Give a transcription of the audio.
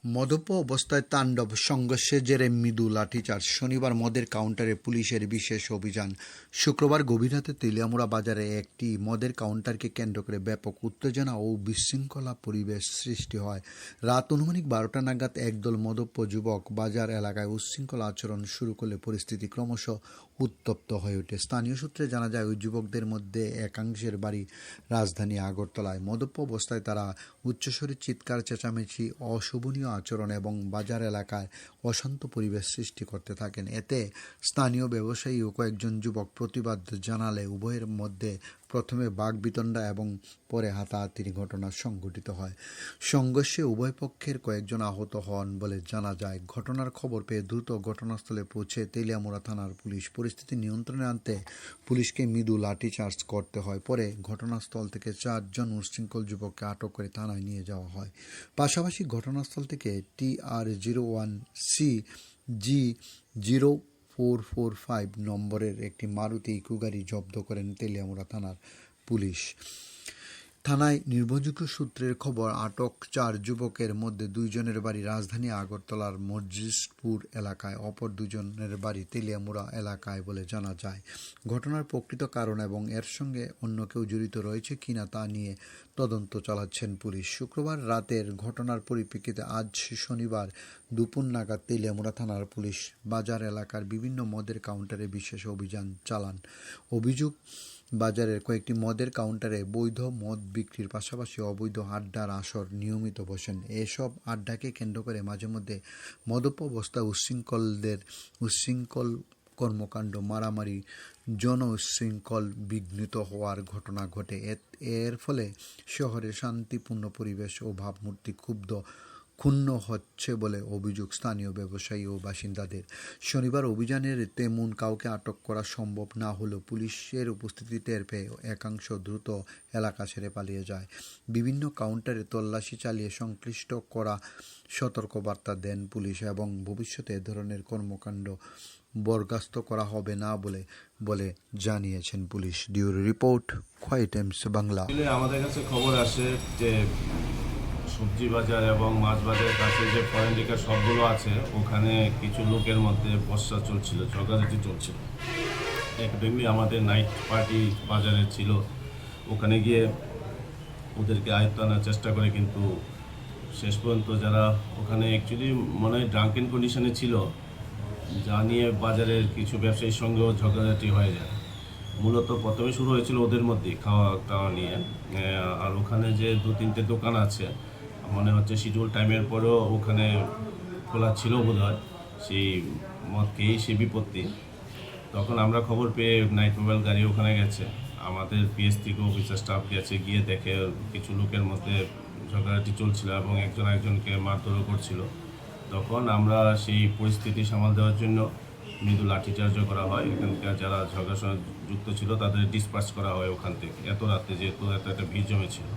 মদ্যপ অবস্থায় তাণ্ডব, সংঘর্ষের জেরে মৃদু লাঠিচার্জ। শনিবার মদের কাউন্টারে পুলিশের বিশেষ অভিযান। শুক্রবার গভীর রাতে তেলিয়ামুড়া বাজারে একটি মদের কাউন্টারকে কেন্দ্র করে ব্যাপক উত্তেজনা ও বিশৃঙ্খলা পরিবেশ সৃষ্টি হয়। রাত আনুমানিক 12টা নাগাদ একদল মদ্যপ যুবক বাজার এলাকায় উচ্ছৃঙ্খল আচরণ শুরু করলে পরিস্থিতি ক্রমশ উত্তপ্ত হয়ে ওঠে। স্থানীয় সূত্রে জানা যায়, ওই যুবকদের মধ্যে একাংশের বাড়ি রাজধানী আগরতলায়। মদ্যপ অবস্থায় তারা উচ্চস্বরে চিৎকার, চেঁচামেচি, অশোভনীয় আচরণ এবং বাজার এলাকায় অশান্ত পরিবেশ সৃষ্টি করতে থাকেন। এতে স্থানীয় ব্যবসায়ী ও কয়েকজন যুবক প্রতিবাদ জানালে উভয়ের মধ্যে প্রথমে বাকবিতণ্ডা এবং পরে হাতাহাতির ঘটনা সংঘটিত হয়। সংঘর্ষে উভয় পক্ষের কয়েকজন আহত হন বলে জানা যায়। ঘটনার খবর পেয়ে দ্রুত ঘটনাস্থলে পৌঁছে তেলিয়ামুড়া থানার পুলিশ পরিস্থিতি নিয়ন্ত্রণে আনতে পুলিশকে মৃদু লাঠিচার্জ করতে হয়। পরে ঘটনাস্থল থেকে 4 জন উচ্ছৃঙ্খল যুবককে আটক করে থানায় নিয়ে যাওয়া হয়। পাশাপাশি ঘটনাস্থল থেকে TR01CG0445 নম্বরের একটি মারুতি ইকো গাড়ি জব্দ করেন তেলিয়ামুড়া থানার পুলিশ। থানায় নির্ভরযোগ্য সূত্রের খবর, আটক 4 যুবকের মধ্যে 2 জনের বাড়ি রাজধানী আগরতলার মসজিদপুর এলাকায়, অপর 2 জনের বাড়ি তেলিয়ামুড়া এলাকায় বলে জানা যায়। ঘটনার প্রকৃত কারণ এবং এর সঙ্গে অন্য কেউ জড়িত রয়েছে কিনা তা নিয়ে তদন্ত চালাচ্ছেন পুলিশ। শুক্রবার রাতের ঘটনার পরিপ্রেক্ষিতে আজ শনিবার দুপুর নাগাদ তেলিয়ামুড়া থানার পুলিশ বাজার এলাকার বিভিন্ন মদের কাউন্টারে বিশেষ অভিযান চালান। অভিযোগ, বাজারের কয়েকটি মদের কাউন্টারে বৈধ মদ বিক্রির পাশাপাশি অবৈধ আড্ডার আসর নিয়মিত বসেন। এসব আড্ডাকে কেন্দ্র করে মাঝে মধ্যে মদ্যপ অবস্থায় উচ্ছৃঙ্খল কর্মকাণ্ড, মারামারি, জন উচ্ছৃঙ্খল বিঘ্নিত হওয়ার ঘটনা ঘটে। এর ফলে শহরে শান্তিপূর্ণ পরিবেশ ও ভাবমূর্তি ক্ষুণ্ণ হচ্ছে বলে অভিযোগ স্থানীয় ব্যবসায়ী ও বাসিন্দাদের। শনিবার অভিযানের তেমন কাউকে আটক করা সম্ভব না হলেও পুলিশের উপস্থিতি টের পেয়ে একাংশ দ্রুত এলাকা ছেড়ে পালিয়ে যায়। বিভিন্ন কাউন্টারে তল্লাশি চালিয়ে সংশ্লিষ্ট করা সতর্কবার্তা দেন পুলিশ এবং ভবিষ্যতে এ ধরনের কর্মকাণ্ড বরখাস্ত করা হবে না বলে জানিয়েছেন পুলিশ। ডিউরি রিপোর্ট, খোয়াই টাইমস বাংলা। আমাদের কাছে খবর আসে যে সবজি বাজার এবং মাছ বাজারের কাছে যে ফরেন লিকার সবগুলো আছে, ওখানে কিছু লোকের মধ্যে বর্ষা চলছিল, ঝগড়াঝাটি চলছিল। একদমই আমাদের নাইট পার্টি বাজারে ছিল, ওখানে গিয়ে ওদেরকে আয়ত্ত আনার চেষ্টা করে, কিন্তু শেষ পর্যন্ত যারা ওখানে অ্যাকচুয়ালি মনে হয় ড্রাঙ্কেন কন্ডিশনে ছিল, যা নিয়ে বাজারের কিছু ব্যবসায়ীর সঙ্গেও ঝগড়াঝাটি হয়ে যায়। মূলত প্রথমে শুরু হয়েছিল ওদের মধ্যেই খাওয়া দাওয়া নিয়ে। আর ওখানে যে 2-3টে দোকান আছে, মনে হচ্ছে শিডিউল টাইমের পরেও ওখানে খোলা ছিল বোধহয়, সেই মদ খেয়েই সে বিপত্তি। তখন আমরা খবর পেয়ে নাইট মোবাইল গাড়ি ওখানে গেছে, আমাদের পিএস থেকে অফিসার স্টাফ গেছে, গিয়ে দেখে কিছু লোকের মধ্যে ঝগড়াঝাটি চলছিল এবং একজন একজনকে মারধরও করছিল। তখন আমরা সেই পরিস্থিতি সামাল দেওয়ার জন্য মৃদু লাঠিচার্জও করা হয়। এখানকার যারা ঝগড়ার সঙ্গে যুক্ত ছিল তাদের ডিসপার্স করা হয় ওখান থেকে, এত রাতে যেহেতু এত একটা ভিড় জমেছিল।